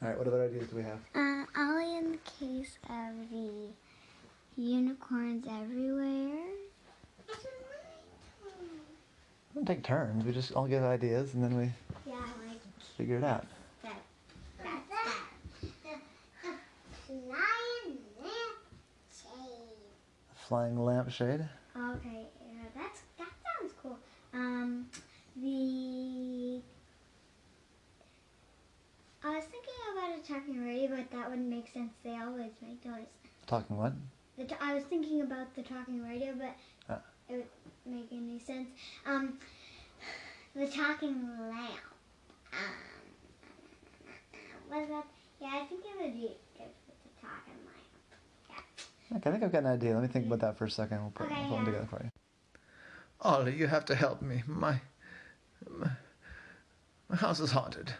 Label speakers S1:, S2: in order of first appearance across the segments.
S1: All right, what other ideas do we have?
S2: Ollie in the case of the unicorns everywhere.
S1: We don't take turns. We just all give ideas and then we figure it out.
S2: That.
S1: Flying lampshade.
S2: Okay, that sounds cool. The I was thinking about a talking radio, but that wouldn't make sense. They always make noise.
S1: Talking what?
S2: I was thinking about the talking radio, but it wouldn't make any sense. The talking lamp. What about? Yeah, I think it would be good with the talking lamp. Yeah.
S1: Okay, I think I've got an idea. Let me think about that for a second. We'll put them together for you. Ollie, you have to help me. My house is haunted.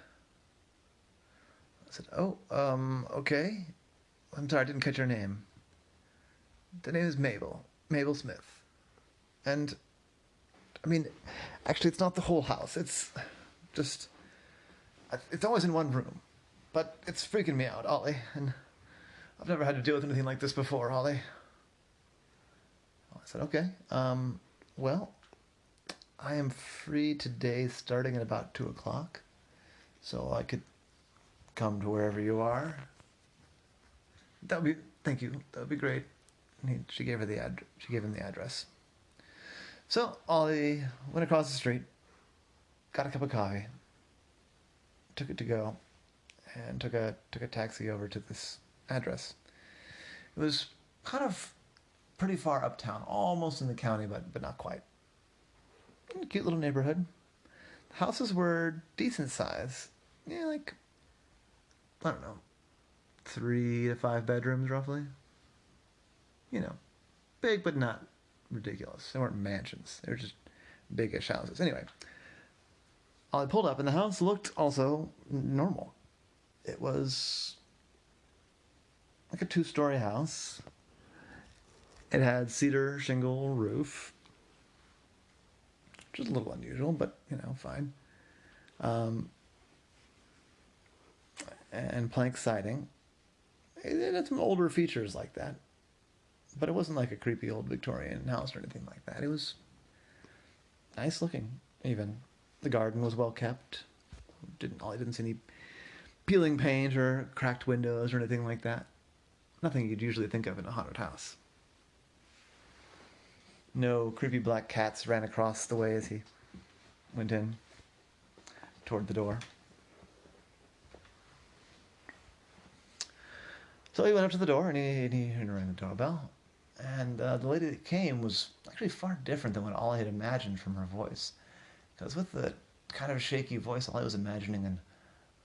S1: I said, oh, okay. I'm sorry, I didn't catch your name. The name is Mabel. Mabel Smith. And, I mean, actually, it's not the whole house. It's just, it's always in one room. But it's freaking me out, Ollie. And I've never had to deal with anything like this before, Ollie. I said, okay. Well, I am free today starting at about 2 o'clock. So I could come to wherever you are. Thank you. That would be great. And she gave him the address. So Ollie went across the street, got a cup of coffee, took it to go, and took a taxi over to this address. It was kind of pretty far uptown, almost in the county, but not quite. Cute little neighborhood. The houses were decent size. Yeah, like, I don't know, 3 to 5 bedrooms roughly. You know, big but not ridiculous. They weren't mansions. They were just big-ish houses. Anyway, I pulled up and the house looked also normal. It was like a 2-story house. It had cedar shingle roof, which is a little unusual, but, fine. And plank siding. It had some older features like that. But it wasn't like a creepy old Victorian house or anything like that. It was nice looking, even. The garden was well kept. I didn't see any peeling paint or cracked windows or anything like that. Nothing you'd usually think of in a haunted house. No creepy black cats ran across the way as he went in toward the door. So he went up to the door and he rang the doorbell. And the lady that came was actually far different than what Ollie had imagined from her voice. Because with the kind of shaky voice, Ollie was imagining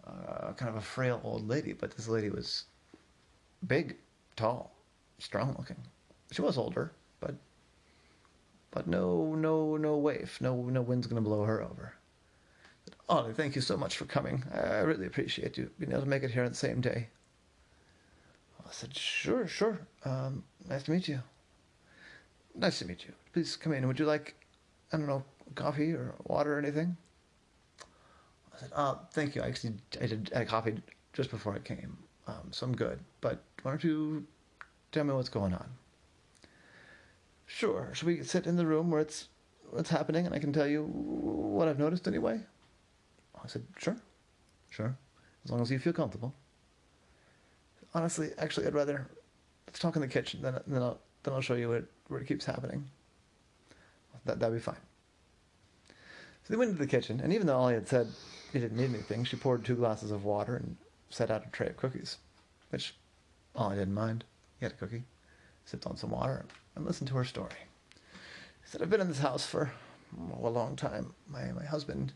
S1: kind of a frail old lady. But this lady was big, tall, strong looking. She was older, but no waif. No wind's going to blow her over. But, Ollie, thank you so much for coming. I really appreciate you being able to make it here on the same day. I said, sure. Nice to meet you. Nice to meet you. Please come in. Would you like, I don't know, coffee or water or anything? I said, thank you. I did a coffee just before I came, so I'm good. But why don't you tell me what's going on? Sure. Should we sit in the room where it's happening and I can tell you what I've noticed anyway? I said, sure. As long as you feel comfortable. Honestly, actually, I'd rather let's talk in the kitchen. Then I'll show you where it keeps happening. That'd be fine. So they went into the kitchen, and even though Ollie had said he didn't need anything, she poured 2 glasses of water and set out a tray of cookies, which Ollie didn't mind. He had a cookie, sipped on some water, and listened to her story. He said, "I've been in this house for a long time. My husband,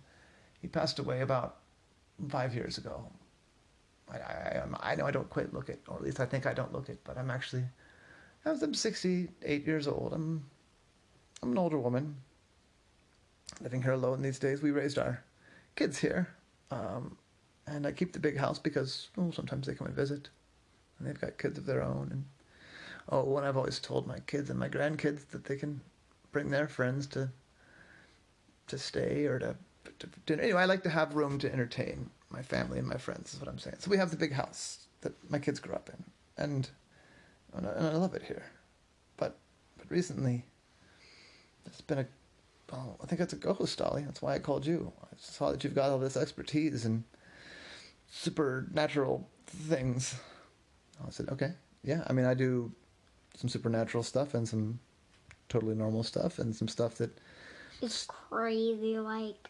S1: he passed away about 5 years ago. I know I don't quite look it, or at least I think I don't look it, but I'm 68 years old. I'm an older woman, living here alone these days. We raised our kids here, and I keep the big house because, sometimes they come and visit, and they've got kids of their own, and I've always told my kids and my grandkids that they can bring their friends to stay or to dinner. Anyway, I like to have room to entertain my family and my friends is what I'm saying. So we have the big house that my kids grew up in, and I love it here. But recently, there's been I think it's a ghost, Ollie. That's why I called you. I saw that you've got all this expertise in supernatural things. I said, okay, yeah. I mean, I do some supernatural stuff and some totally normal stuff and some stuff that...
S2: It's crazy, like,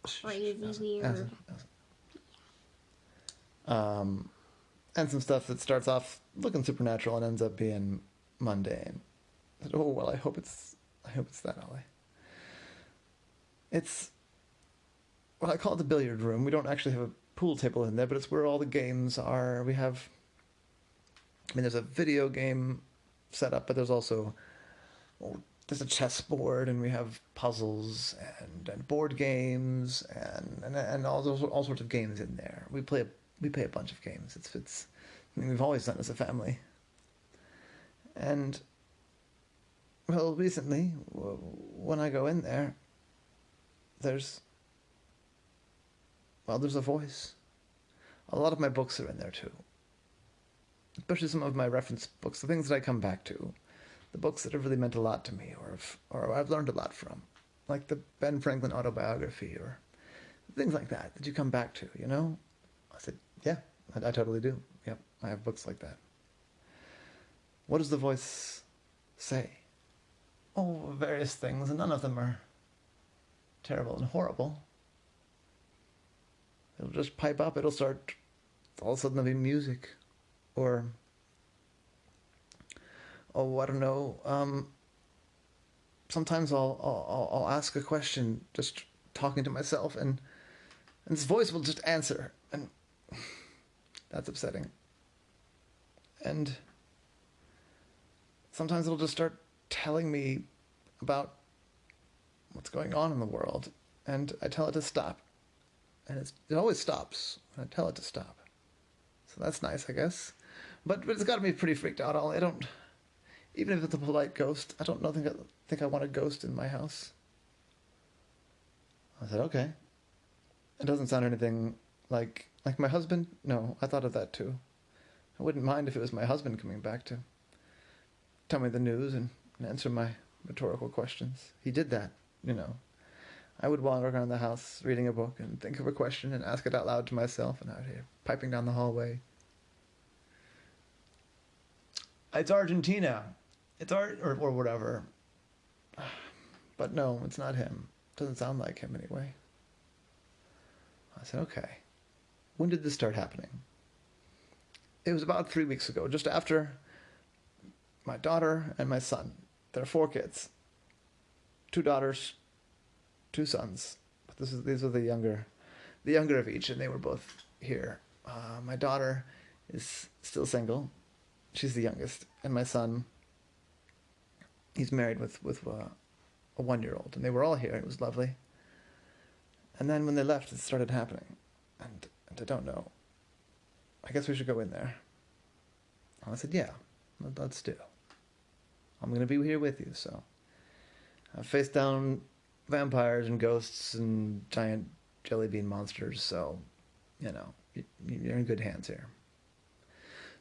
S2: crazy weird.
S1: And some stuff that starts off looking supernatural and ends up being mundane. I said, oh, well, I hope it's that, Ollie. Well, I call it the billiard room. We don't actually have a pool table in there, but it's where all the games are. There's a video game set up, but there's also, there's a chessboard, and we have puzzles and board games and all sorts of games in there. We play a bunch of games. It's something we've always done as a family. And, well, recently, when I go in there, there's a voice. A lot of my books are in there too. Especially some of my reference books, the things that I come back to. The books that have really meant a lot to me, or I've learned a lot from. Like the Ben Franklin autobiography, or things like that you come back to, you know? I said, yeah, I totally do. Yep, I have books like that. What does the voice say? Oh, various things, and none of them are terrible and horrible. It'll just pipe up. It'll start, all of a sudden there'll be music. Or, I don't know, sometimes I'll ask a question just talking to myself, and this voice will just answer, and that's upsetting. And sometimes it'll just start telling me about what's going on in the world, and I tell it to stop. And it always stops when I tell it to stop. So that's nice, I guess. But it's got me pretty freaked out. Even if it's a polite ghost, I don't think I want a ghost in my house. I said, okay. It doesn't sound anything like my husband. No, I thought of that too. I wouldn't mind if it was my husband coming back to tell me the news and answer my rhetorical questions. He did that, you know. I would wander around the house reading a book and think of a question and ask it out loud to myself, and out here piping down the hallway. It's Argentina. It's or whatever. But no, it's not him. It doesn't sound like him anyway. I said, okay. When did this start happening? It was about 3 weeks ago, just after my daughter and my son. There are 4 kids. 2 daughters, 2 sons. But these are the younger of each, and they were both here. My daughter is still single. She's the youngest, and my son, he's married with a 1-year-old, and they were all here. It was lovely. And then when they left, it started happening, and I don't know. I guess we should go in there. And I said, yeah, let's do. I'm going to be here with you, so I face down vampires and ghosts and giant jelly bean monsters, so, you know, you're in good hands here.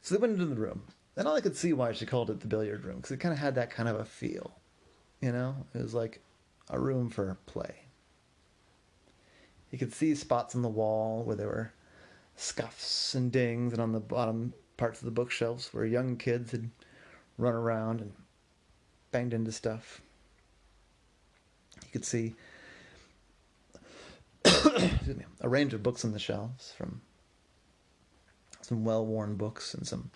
S1: So they went into the room, and all I could see why she called it the billiard room, because it kind of had that kind of a feel, you know? It was like a room for play. You could see spots on the wall where there were scuffs and dings, and on the bottom parts of the bookshelves where young kids had run around and banged into stuff. You could see excuse me, a range of books on the shelves, from some well-worn books and some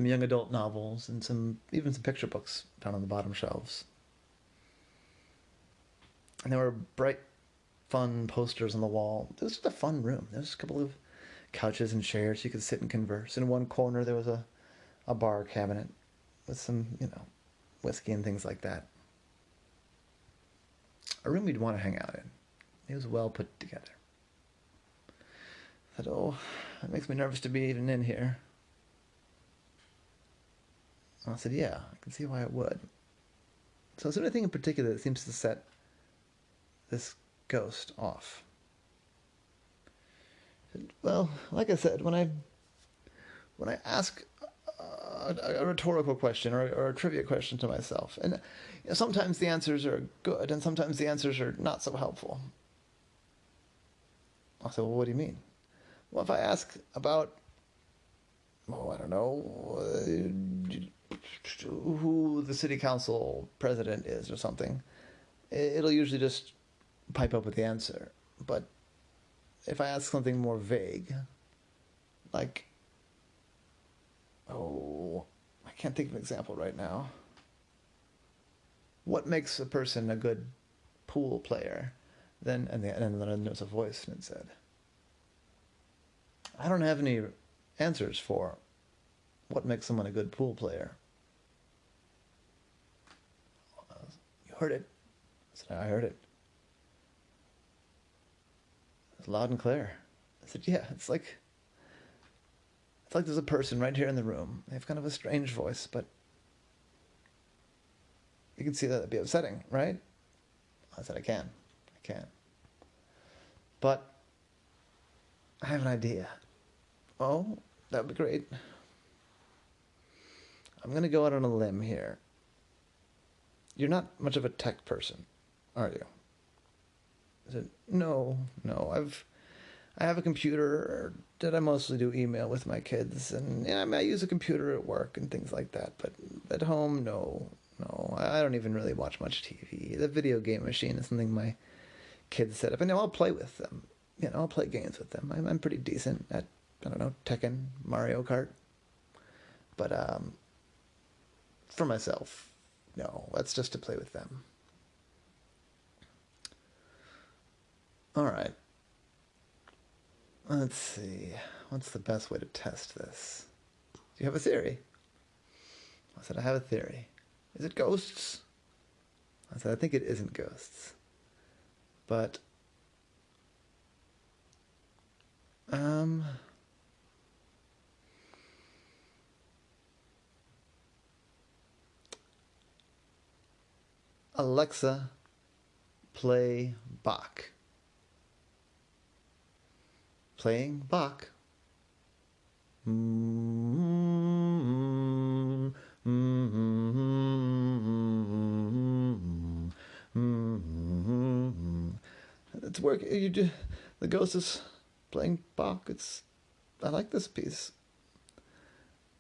S1: young adult novels and even some picture books down on the bottom shelves. And there were bright, fun posters on the wall. It was just a fun room. There was a couple of couches and chairs you could sit and converse. In one corner there was a bar cabinet with some, you know, whiskey and things like that. A room you'd want to hang out in. It was well put together. I thought, oh, it makes me nervous to be even in here. And I said, yeah, I can see why it would. So is there anything in particular that seems to set this ghost off? Well, like I said, when I ask a rhetorical question or a trivia question to myself, and sometimes the answers are good, and sometimes the answers are not so helpful. I'll say, well, what do you mean? Well, if I ask about, I don't know, who the city council president is or something, it'll usually just pipe up with the answer. But if I ask something more vague, like, I can't think of an example right now. What makes a person a good pool player? And then there's a voice and it said, I don't have any answers for what makes someone a good pool player. You heard it. I said, I heard it. It's loud and clear. I said, yeah, it's like there's a person right here in the room. They have kind of a strange voice, but you can see that it'd be upsetting, right? I said, I can. But I have an idea. Oh, that would be great. I'm going to go out on a limb here. You're not much of a tech person, are you? I said, no. I have a computer that I mostly do email with my kids, and I use a computer at work and things like that. But at home, no. I don't even really watch much TV. The video game machine is something my kids set up, and I'll play with them. I'll play games with them. I'm pretty decent at, I don't know, Tekken, Mario Kart. But for myself, no. That's just to play with them. All right. Let's see. What's the best way to test this? Do you have a theory? I said, I have a theory. Is it ghosts? I said, I think it isn't ghosts. But, Alexa, play Bach. Playing Bach. It's working. The ghost is playing Bach. I like this piece.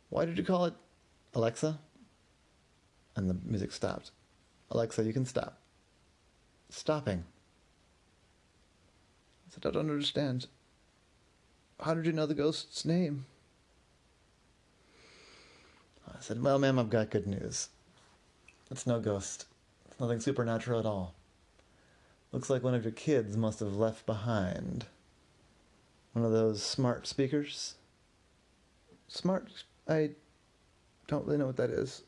S1: Why did you call it Alexa? And the music stopped. Alexa, you can stop. Stopping. I said, I don't understand. How did you know the ghost's name? I said, well, ma'am, I've got good news. It's no ghost. It's nothing supernatural at all. Looks like one of your kids must have left behind one of those smart speakers. Smart? I don't really know what that is.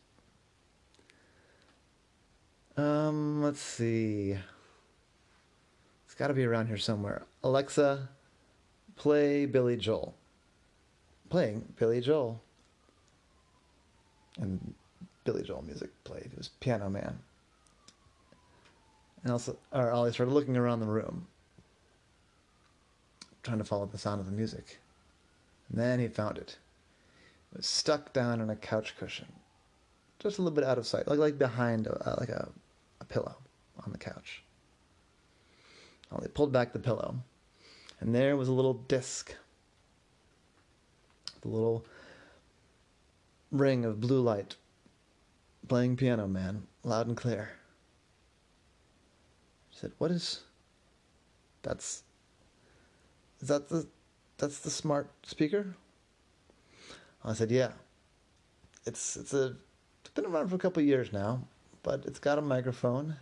S1: Let's see. It's got to be around here somewhere. Alexa, play Billy Joel. Playing Billy Joel. And Billy Joel music played. It was Piano Man. And Ollie started looking around the room, trying to follow the sound of the music. And then he found it. It was stuck down in a couch cushion, just a little bit out of sight, like behind a pillow on the couch. Ollie pulled back the pillow, and there was a little disc, the little ring of blue light, playing Piano Man, loud and clear. She said, "What is? That's the smart speaker?" I said, "Yeah. It's been around for a couple of years now, but it's got a microphone,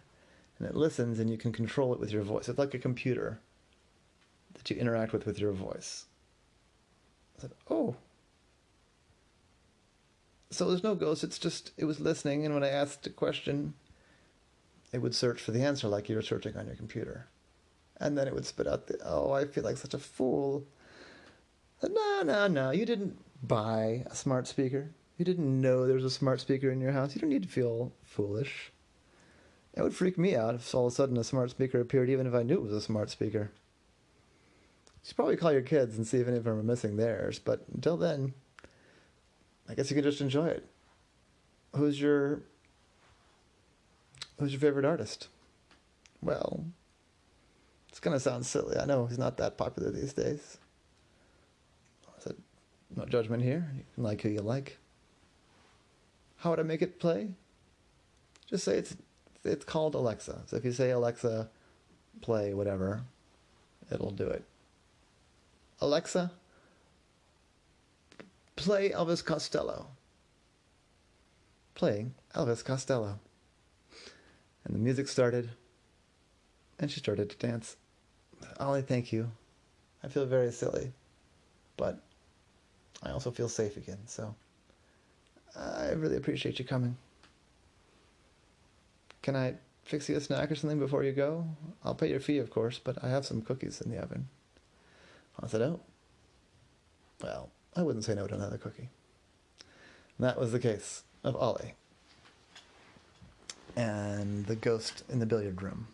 S1: and it listens, and you can control it with your voice. It's like a computer that you interact with your voice." I said, "Oh. So there's no ghost, it was listening, and when I asked a question, it would search for the answer like you were searching on your computer. And then it would spit out I feel like such a fool." I said, no, you didn't buy a smart speaker. You didn't know there was a smart speaker in your house. You don't need to feel foolish. It would freak me out if all of a sudden a smart speaker appeared even if I knew it was a smart speaker. should probably call your kids and see if any of them are missing theirs. But until then, I guess you can just enjoy it. Who's your favorite artist? Well, it's gonna sound silly. I know he's not that popular these days. I said, no judgment here. You can like who you like. How would I make it play? Just say it's called Alexa. So if you say Alexa, play whatever, it'll do it. Alexa, play Elvis Costello. Playing Elvis Costello. And the music started, and she started to dance. Ollie, thank you. I feel very silly, but I also feel safe again, so I really appreciate you coming. Can I fix you a snack or something before you go? I'll pay your fee, of course, but I have some cookies in the oven. I said, oh. Well, I wouldn't say no to another cookie. And that was the case of Ollie and the ghost in the billiard room.